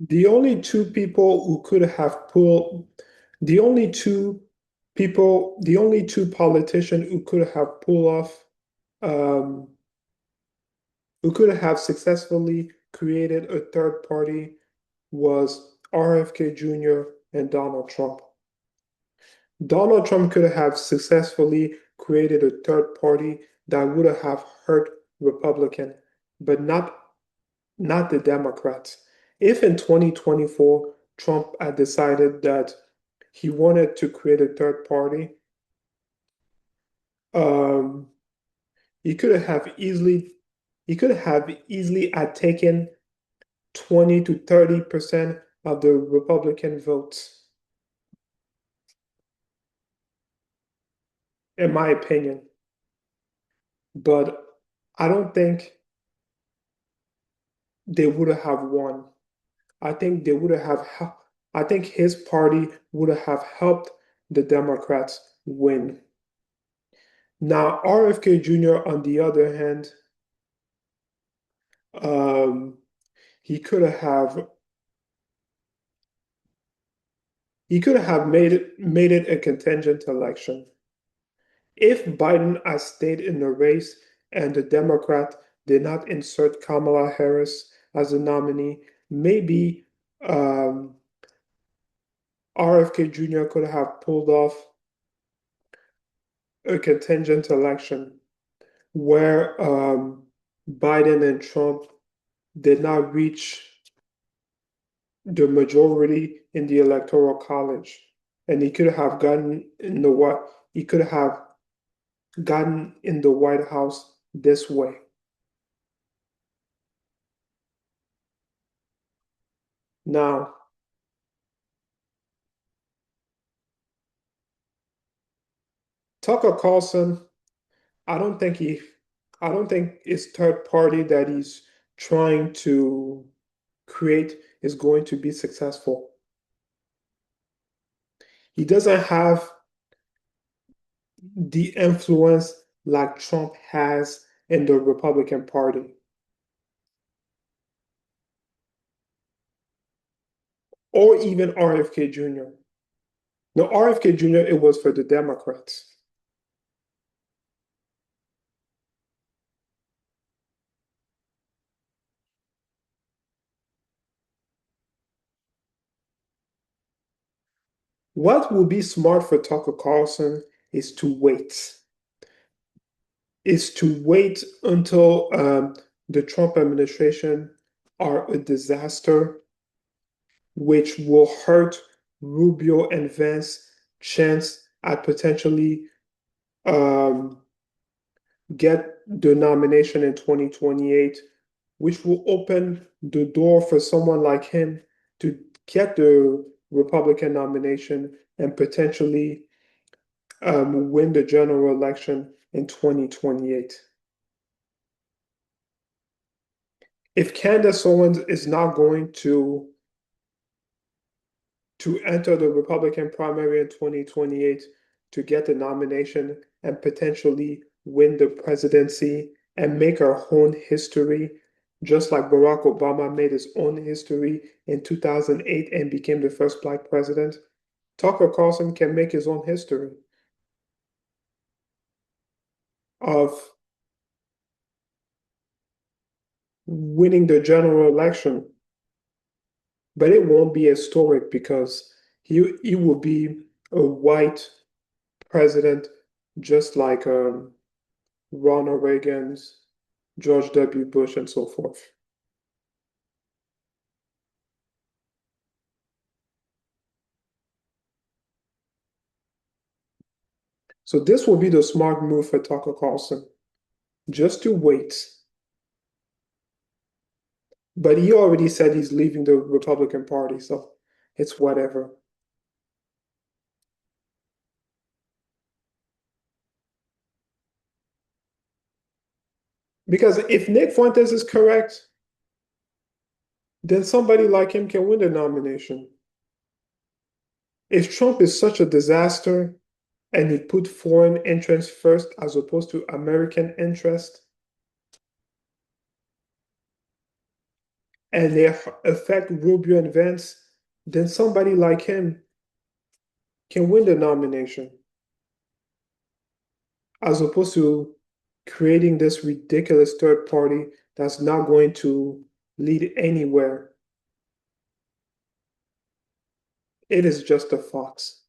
The only two people who could have pulled, the only two people, the only two politicians who could have pulled off, um, who could have successfully created a third party was RFK Jr. and Donald Trump. Donald Trump could have successfully created a third party that would have hurt Republican, but not the Democrats. If in 2024 Trump had decided that he wanted to create a third party, um, he could have easily had taken 20 to 30% of the Republican votes, in my opinion. But I don't think they would have won. I think they would have I think his party would have helped the Democrats win. Now, RFK Jr., on the other hand, um, he could have he could have made it a contingent election. If Biden had stayed in the race and the Democrat did not insert Kamala Harris as a nominee, maybe RFK Jr. could have pulled off a contingent election where Biden and Trump did not reach the majority in the electoral college, and he could have gotten in the what he could have gotten in the White House this way. Now, Tucker Carlson, I don't think he, I don't think his third party that he's trying to create is going to be successful. He doesn't have the influence like Trump has in the Republican Party, or even RFK Jr. No, RFK Jr., it was for the Democrats. What would be smart for Tucker Carlson is to wait until the Trump administration are a disaster, which will hurt Rubio and Vance chance at potentially um, get the nomination in 2028, which will open the door for someone like him to get the Republican nomination and potentially win the general election in 2028. If Candace Owens is not going to enter the Republican primary in 2028 to get the nomination and potentially win the presidency and make our own history, just like Barack Obama made his own history in 2008 and became the first Black president. Tucker Carlson can make his own history of winning the general election, but it won't be historic because he will be a white president, just like Ronald Reagan's, George W. Bush, and so forth. So this will be the smart move for Tucker Carlson, just to wait. But he already said he's leaving the Republican Party, so it's whatever. Because if Nick Fuentes is correct, then somebody like him can win the nomination. If Trump is such a disaster and he put foreign interests first as opposed to American interest, and they affect Rubio and Vance, then somebody like him can win the nomination, as opposed to creating this ridiculous third party that's not going to lead anywhere. It is just a fox.